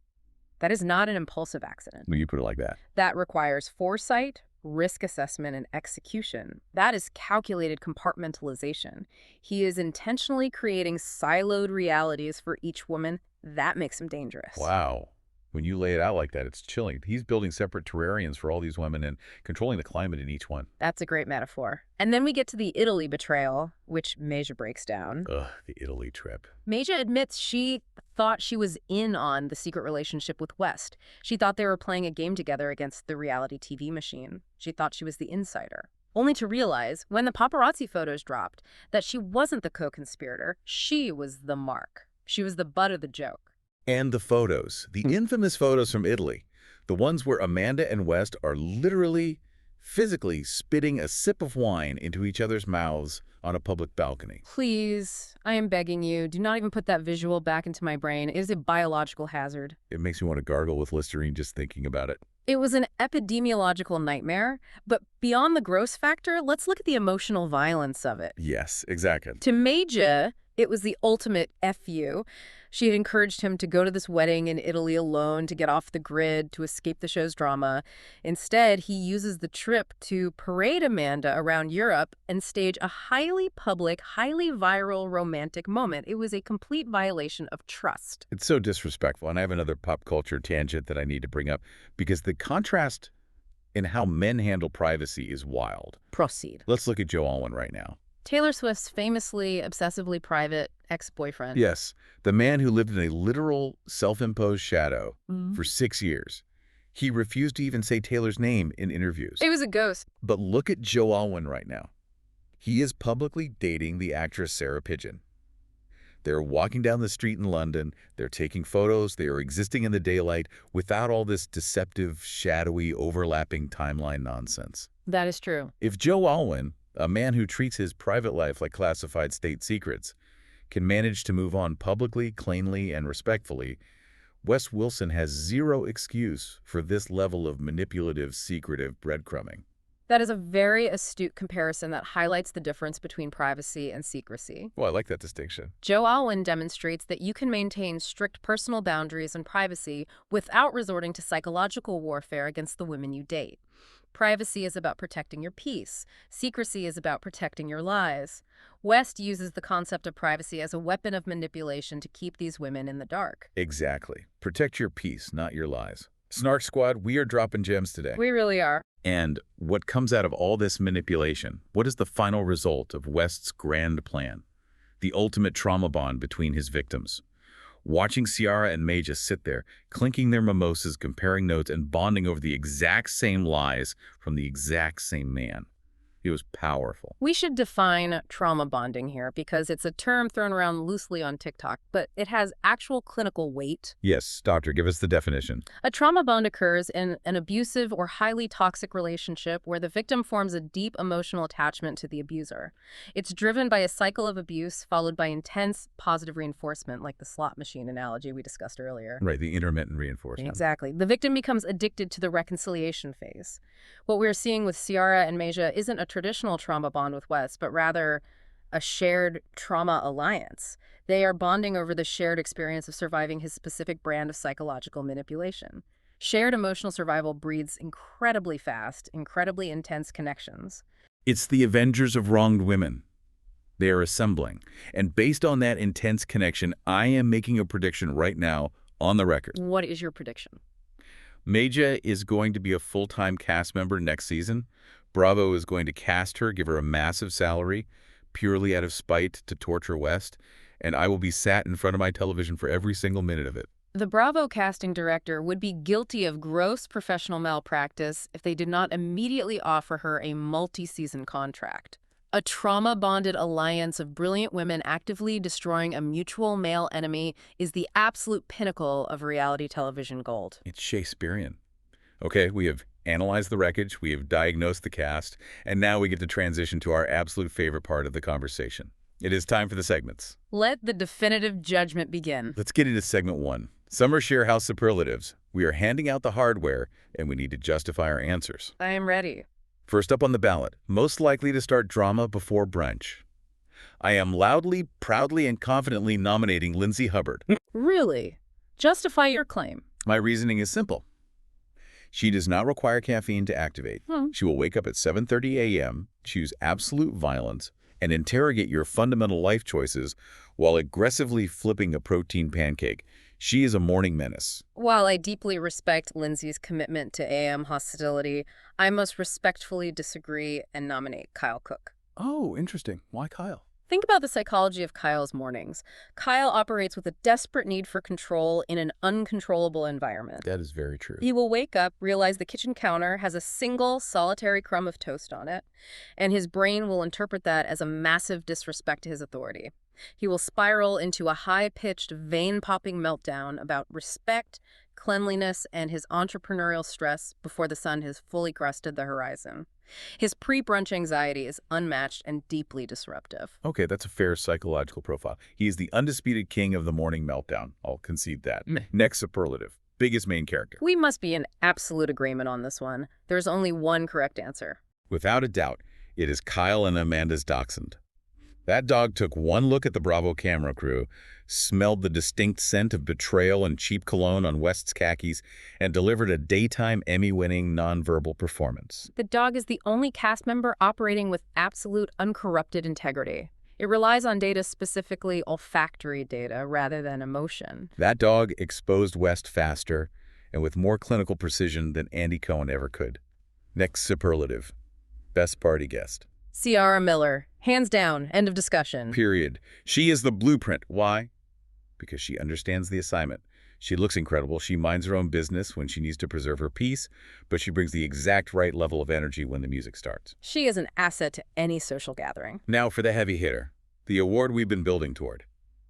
B: That is not an impulsive accident.
A: When you put it like that.
B: That requires foresight, risk assessment, and execution. That is calculated compartmentalization. He is intentionally creating siloed realities for each woman. That makes him dangerous.
A: Wow. When you lay it out like that, it's chilling. He's building separate terrariums for all these women and controlling the climate in each one.
B: That's a great metaphor. And then we get to the Italy betrayal, which Major breaks down.
A: Ugh, the Italy trip.
B: Major admits she thought she was in on the secret relationship with West. She thought they were playing a game together against the reality TV machine. She thought she was the insider. Only to realize, when the paparazzi photos dropped, that she wasn't the co-conspirator. She was the mark. She was the butt of the joke.
A: And the photos, the infamous photos from Italy, the ones where Amanda and West are literally, physically spitting a sip of wine into each other's mouths on a public balcony.
B: Please, I am begging you, do not even put that visual back into my brain. It is a biological hazard.
A: It makes me want to gargle with Listerine just thinking about it.
B: It was an epidemiological nightmare, but beyond the gross factor, let's look at the emotional violence of it.
A: Yes, exactly.
B: To Major, it was the ultimate FU. She had encouraged him to go to this wedding in Italy alone to get off the grid, to escape the show's drama. Instead, he uses the trip to parade Amanda around Europe and stage a highly public, highly viral romantic moment. It was a complete violation of trust.
A: It's so disrespectful, and I have another pop culture tangent that I need to bring up, because the contrast in how men handle privacy is wild.
B: Proceed.
A: Let's look at Joe Alwyn right now.
B: Taylor Swift's famously, obsessively private ex-boyfriend.
A: Yes, the man who lived in a literal self-imposed shadow for 6 years. He refused to even say Taylor's name in interviews.
B: It was a ghost.
A: But look at Joe Alwyn right now. He is publicly dating the actress Sarah Pidgeon. They're walking down the street in London. They're taking photos. They are existing in the daylight without all this deceptive, shadowy, overlapping timeline nonsense.
B: That is true.
A: If Joe Alwyn, a man who treats his private life like classified state secrets, can manage to move on publicly, cleanly, and respectfully, Wes Wilson has zero excuse for this level of manipulative, secretive breadcrumbing.
B: That is a very astute comparison that highlights the difference between privacy and secrecy.
A: Well, I like that distinction.
B: Joe Alwyn demonstrates that you can maintain strict personal boundaries and privacy without resorting to psychological warfare against the women you date. Privacy is about protecting your peace. Secrecy is about protecting your lies. West uses the concept of privacy as a weapon of manipulation to keep these women in the dark.
A: Exactly. Protect your peace, not your lies. Snark Squad, we are dropping gems today.
B: We really are.
A: And what comes out of all this manipulation? What is the final result of West's grand plan? The ultimate trauma bond between his victims. Watching Ciara and May just sit there, clinking their mimosas, comparing notes, and bonding over the exact same lies from the exact same man. It was powerful.
B: We should define trauma bonding here because it's a term thrown around loosely on TikTok, but it has actual clinical weight.
A: Yes, doctor, give us the definition.
B: A trauma bond occurs in an abusive or highly toxic relationship where the victim forms a deep emotional attachment to the abuser. It's driven by a cycle of abuse followed by intense positive reinforcement, like the slot machine analogy we discussed earlier.
A: Right, the intermittent reinforcement.
B: Exactly. The victim becomes addicted to the reconciliation phase. What we're seeing with Ciara and Maja isn't a traditional trauma bond with Wes, but rather a shared trauma alliance. They are bonding over the shared experience of surviving his specific brand of psychological manipulation. Shared emotional survival breeds incredibly fast, incredibly intense connections.
A: It's the Avengers of wronged women. They are assembling. And based on that intense connection, I am making a prediction right now on the record.
B: What is your prediction?
A: Maja is going to be a full-time cast member next season. Bravo is going to cast her, give her a massive salary, purely out of spite to torture West, and I will be sat in front of my television for every single minute of it.
B: The Bravo casting director would be guilty of gross professional malpractice if they did not immediately offer her a multi-season contract. A trauma-bonded alliance of brilliant women actively destroying a mutual male enemy is the absolute pinnacle of reality television gold.
A: It's Shakespearean. Okay, we have analyzed the wreckage, we have diagnosed the cast, and now we get to transition to our absolute favorite part of the conversation. It is time for the segments.
B: Let the definitive judgment begin.
A: Let's get into segment 1. Summer Share House Superlatives. We are handing out the hardware, and we need to justify our answers.
B: I am ready.
A: First up on the ballot, most likely to start drama before brunch. I am loudly, proudly, and confidently nominating Lindsay Hubbard.
B: Really? Justify your claim.
A: My reasoning is simple. She does not require caffeine to activate. She will wake up at 7:30 a.m., choose absolute violence, and interrogate your fundamental life choices while aggressively flipping a protein pancake. She is a morning menace.
B: While I deeply respect Lindsay's commitment to AM hostility, I must respectfully disagree and nominate Kyle Cook.
A: Oh, interesting. Why Kyle?
B: Think about the psychology of Kyle's mornings. Kyle operates with a desperate need for control in an uncontrollable environment.
A: That is very true.
B: He will wake up, realize the kitchen counter has a single solitary crumb of toast on it, and his brain will interpret that as a massive disrespect to his authority. He will spiral into a high-pitched, vein-popping meltdown about respect, cleanliness, and his entrepreneurial stress before the sun has fully crested the horizon. His pre-brunch anxiety is unmatched and deeply disruptive.
A: Okay, that's a fair psychological profile. He is the undisputed king of the morning meltdown. I'll concede that. Next superlative. Biggest main character.
B: We must be in absolute agreement on this one. There's only one correct answer.
A: Without a doubt, it is Kyle and Amanda's dachshund. That dog took one look at the Bravo camera crew, smelled the distinct scent of betrayal and cheap cologne on West's khakis, and delivered a daytime Emmy-winning nonverbal performance.
B: The dog is the only cast member operating with absolute uncorrupted integrity. It relies on data, specifically olfactory data, rather than emotion.
A: That dog exposed West faster and with more clinical precision than Andy Cohen ever could. Next superlative. Best party guest.
B: Ciara Miller. Hands down. End of discussion.
A: Period. She is the blueprint. Why? Because she understands the assignment. She looks incredible. She minds her own business when she needs to preserve her peace, but she brings the exact right level of energy when the music starts.
B: She is an asset to any social gathering.
A: Now for the heavy hitter. The award we've been building toward.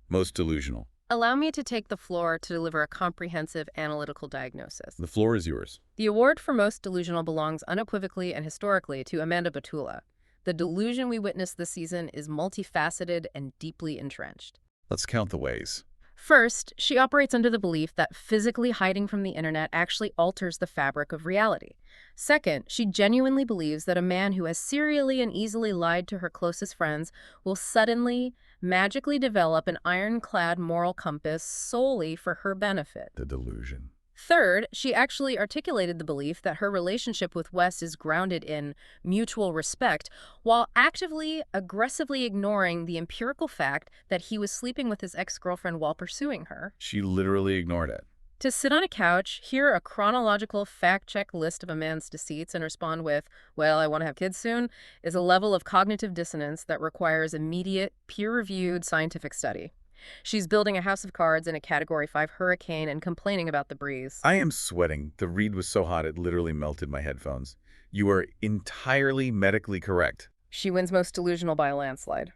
A: Most delusional.
B: Allow me to take the floor to deliver a comprehensive analytical diagnosis.
A: The floor is yours.
B: The award for most delusional belongs unequivocally and historically to Amanda Batula. The delusion we witnessed this season is multifaceted and deeply entrenched.
A: Let's count the ways.
B: First, she operates under the belief that physically hiding from the internet actually alters the fabric of reality. Second, she genuinely believes that a man who has serially and easily lied to her closest friends will suddenly, magically develop an ironclad moral compass solely for her benefit.
A: The delusion.
B: Third, she actually articulated the belief that her relationship with Wes is grounded in mutual respect, while actively, aggressively ignoring the empirical fact that he was sleeping with his ex-girlfriend while pursuing her.
A: She literally ignored it.
B: To sit on a couch, hear a chronological fact-check list of a man's deceits and respond with, well, I want to have kids soon, is a level of cognitive dissonance that requires immediate, peer-reviewed scientific study. She's building a house of cards in a Category 5 hurricane and complaining about the breeze.
A: I am sweating. The read was so hot it literally melted my headphones. You are entirely medically correct.
B: She wins most delusional by a landslide.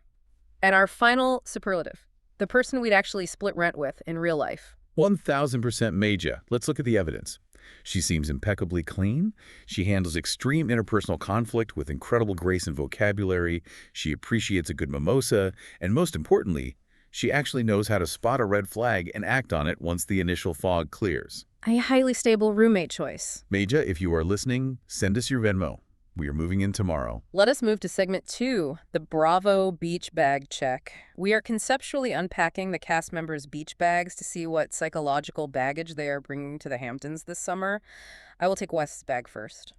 B: And our final superlative, the person we'd actually split rent with in real life.
A: 1000% major. Let's look at the evidence. She seems impeccably clean. She handles extreme interpersonal conflict with incredible grace and vocabulary. She appreciates a good mimosa. And most importantly, she actually knows how to spot a red flag and act on it once the initial fog clears.
B: A highly stable roommate choice.
A: Maja, if you are listening, send us your Venmo. We are moving in tomorrow.
B: Let us move to segment 2, the Bravo beach bag check. We are conceptually unpacking the cast members' beach bags to see what psychological baggage they are bringing to the Hamptons this summer. I will take Wes's bag first.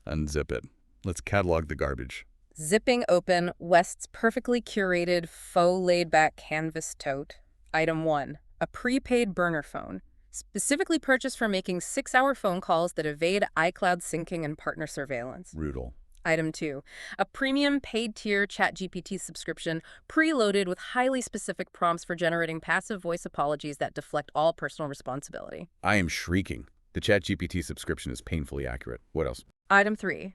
A: Unzip it. Let's catalog the garbage.
B: Zipping open West's perfectly curated faux laid-back canvas tote. Item 1, a prepaid burner phone, specifically purchased for making 6-hour phone calls that evade iCloud syncing and partner surveillance.
A: Brutal.
B: Item 2, a premium paid-tier ChatGPT subscription preloaded with highly specific prompts for generating passive voice apologies that deflect all personal responsibility.
A: I am shrieking. The ChatGPT subscription is painfully accurate. What else?
B: Item 3,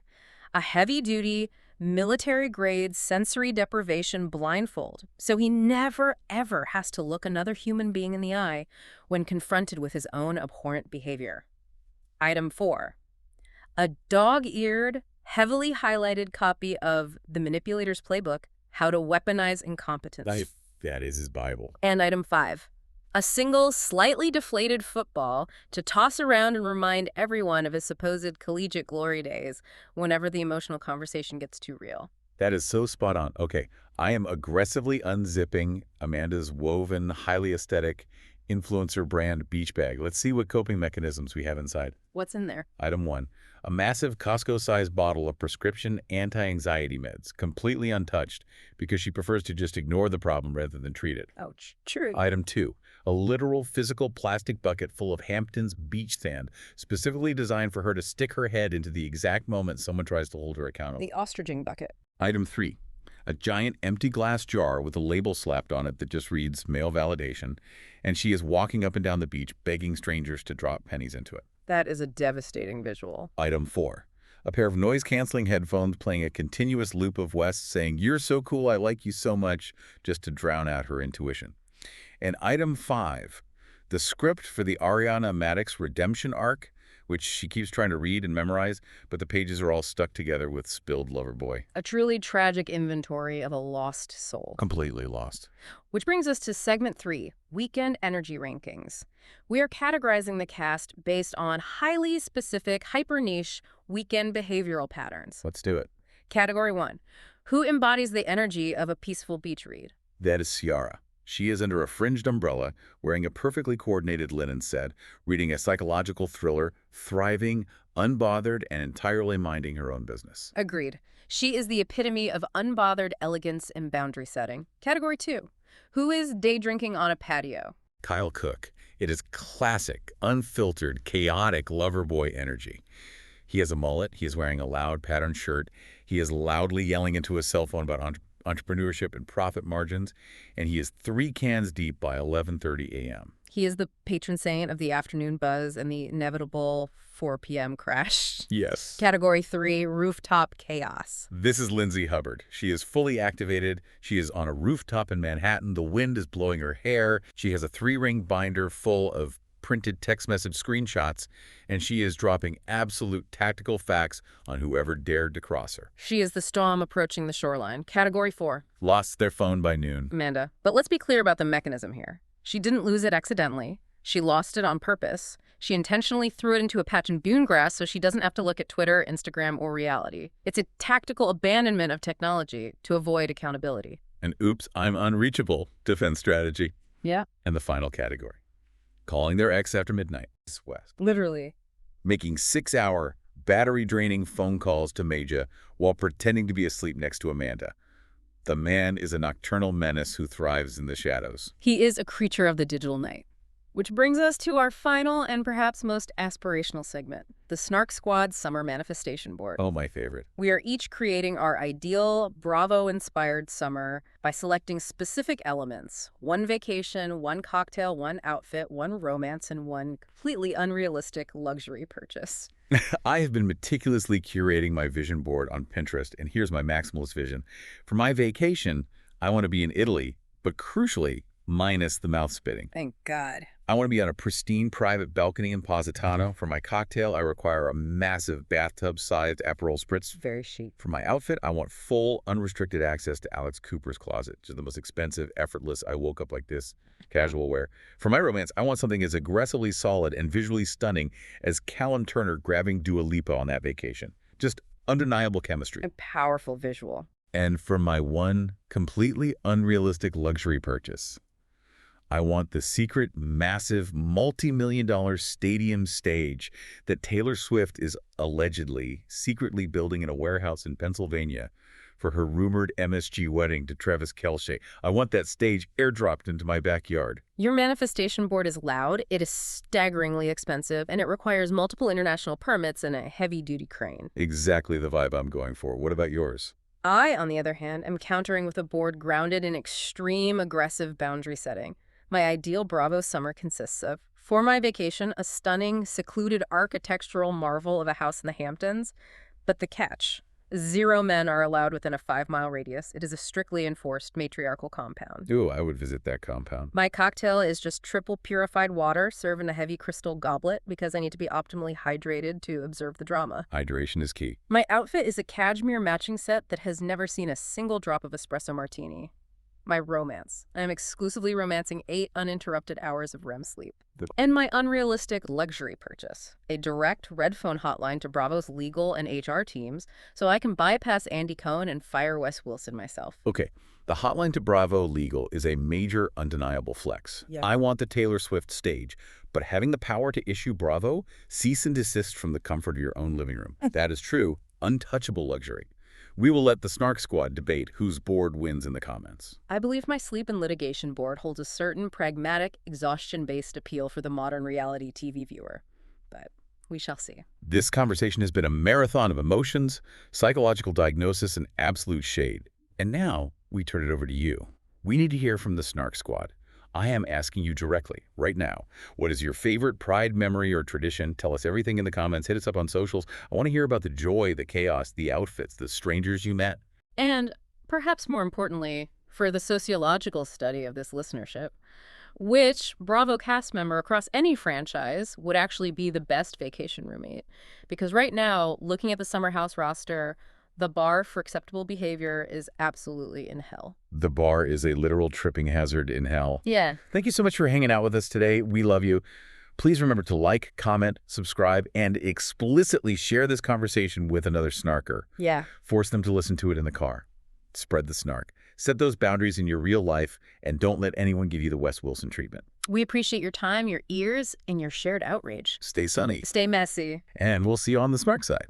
B: a heavy-duty, military-grade sensory deprivation blindfold, so he never, ever has to look another human being in the eye when confronted with his own abhorrent behavior. Item 4, a dog-eared, heavily highlighted copy of The Manipulator's Playbook, How to Weaponize Incompetence.
A: That is his Bible.
B: And item 5, a single, slightly deflated football to toss around and remind everyone of his supposed collegiate glory days whenever the emotional conversation gets too real.
A: That is so spot on. Okay, I am aggressively unzipping Amanda's woven, highly aesthetic, influencer brand beach bag. Let's see what coping mechanisms we have inside.
B: What's in there?
A: Item 1, a massive Costco-sized bottle of prescription anti-anxiety meds, completely untouched, because she prefers to just ignore the problem rather than treat it.
B: Ouch. True.
A: Item 2, a literal physical plastic bucket full of Hamptons beach sand, specifically designed for her to stick her head into the exact moment someone tries to hold her accountable.
B: The ostriching bucket.
A: Item 3, a giant empty glass jar with a label slapped on it that just reads male validation, and she is walking up and down the beach begging strangers to drop pennies into it.
B: That is a devastating visual.
A: Item 4, a pair of noise-canceling headphones playing a continuous loop of West saying, "You're so cool, I like you so much," just to drown out her intuition. And item 5, the script for the Ariana Maddox redemption arc, which she keeps trying to read and memorize, but the pages are all stuck together with spilled lover boy.
B: A truly tragic inventory of a lost soul.
A: Completely lost.
B: Which brings us to segment 3, weekend energy rankings. We are categorizing the cast based on highly specific, hyper-niche weekend behavioral patterns.
A: Let's do it.
B: Category 1, who embodies the energy of a peaceful beach read?
A: That is Ciara. She is under a fringed umbrella, wearing a perfectly coordinated linen set, reading a psychological thriller, thriving, unbothered, and entirely minding her own business.
B: Agreed. She is the epitome of unbothered elegance and boundary setting. Category 2, who is day drinking on a patio?
A: Kyle Cook. It is classic, unfiltered, chaotic lover boy energy. He has a mullet, he is wearing a loud patterned shirt, he is loudly yelling into his cell phone about entrepreneurship and profit margins, and he is 3 cans deep by 11:30 a.m.
B: He is the patron saint of the afternoon buzz and the inevitable 4 p.m. crash.
A: Yes.
B: Category 3, rooftop chaos.
A: This is Lindsay Hubbard. She is fully activated. She is on a rooftop in Manhattan. The wind is blowing her hair. She has a 3-ring binder full of printed text message screenshots, and she is dropping absolute tactical facts on whoever dared to cross her.
B: She is the storm approaching the shoreline. Category 4.
A: Lost their phone by noon.
B: Amanda. But let's be clear about the mechanism here. She didn't lose it accidentally. She lost it on purpose. She intentionally threw it into a patch of dune grass so she doesn't have to look at Twitter, Instagram, or reality. It's a tactical abandonment of technology to avoid accountability.
A: And oops, I'm unreachable defense strategy.
B: Yeah.
A: And the final category, calling their ex after midnight. West.
B: Literally.
A: Making 6-hour, battery-draining phone calls to Major while pretending to be asleep next to Amanda. The man is a nocturnal menace who thrives in the shadows.
B: He is a creature of the digital night. Which brings us to our final and perhaps most aspirational segment, the Snark Squad Summer Manifestation Board.
A: Oh, my favorite.
B: We are each creating our ideal Bravo-inspired summer by selecting specific elements. One vacation, one cocktail, one outfit, one romance, and one completely unrealistic luxury purchase.
A: I have been meticulously curating my vision board on Pinterest, and here's my maximalist vision. For my vacation, I want to be in Italy, but crucially, minus the mouth spitting.
B: Thank God.
A: I want to be on a pristine private balcony in Positano. For my cocktail, I require a massive bathtub-sized Aperol Spritz.
B: Very chic.
A: For my outfit, I want full, unrestricted access to Alex Cooper's closet, which is the most expensive, effortless, I woke up like this, casual wear. For my romance, I want something as aggressively solid and visually stunning as Callum Turner grabbing Dua Lipa on that vacation. Just undeniable chemistry.
B: A powerful visual.
A: And for my one completely unrealistic luxury purchase, I want the secret, massive, multi-million-dollar stadium stage that Taylor Swift is allegedly secretly building in a warehouse in Pennsylvania for her rumored MSG wedding to Travis Kelce. I want that stage airdropped into my backyard.
B: Your manifestation board is loud, it is staggeringly expensive, and it requires multiple international permits and a heavy-duty crane.
A: Exactly the vibe I'm going for. What about yours?
B: I, on the other hand, am countering with a board grounded in extreme aggressive boundary setting. My ideal Bravo summer consists of, for my vacation, a stunning, secluded architectural marvel of a house in the Hamptons. But the catch, 0 men are allowed within a 5-mile radius. It is a strictly enforced matriarchal compound.
A: Ooh, I would visit that compound.
B: My cocktail is just triple purified water served in a heavy crystal goblet because I need to be optimally hydrated to observe the drama.
A: Hydration is key.
B: My outfit is a cashmere matching set that has never seen a single drop of espresso martini. My romance. I am exclusively romancing 8 uninterrupted hours of REM sleep. And my unrealistic luxury purchase. A direct red phone hotline to Bravo's legal and HR teams so I can bypass Andy Cohen and fire Wes Wilson myself.
A: Okay, the hotline to Bravo legal is a major undeniable flex.
B: Yeah.
A: I want the Taylor Swift stage, but having the power to issue Bravo, cease and desist from the comfort of your own living room. That is true, untouchable luxury. We will let the Snark Squad debate whose board wins in the comments.
B: I believe my sleep and litigation board holds a certain pragmatic, exhaustion-based appeal for the modern reality TV viewer. But we shall see.
A: This conversation has been a marathon of emotions, psychological diagnosis, and absolute shade. And now, we turn it over to you. We need to hear from the Snark Squad. I am asking you directly, right now, what is your favorite pride, memory, or tradition? Tell us everything in the comments. Hit us up on socials. I want to hear about the joy, the chaos, the outfits, the strangers you met.
B: And, perhaps more importantly, for the sociological study of this listenership, which Bravo cast member across any franchise would actually be the best vacation roommate? Because right now, looking at the Summer House roster, the bar for acceptable behavior is absolutely in hell.
A: The bar is a literal tripping hazard in hell.
B: Yeah.
A: Thank you so much for hanging out with us today. We love you. Please remember to like, comment, subscribe, and explicitly share this conversation with another snarker.
B: Yeah.
A: Force them to listen to it in the car. Spread the snark. Set those boundaries in your real life, and don't let anyone give you the Wes Wilson treatment.
B: We appreciate your time, your ears, and your shared outrage.
A: Stay sunny.
B: Stay messy.
A: And we'll see you on the smart side.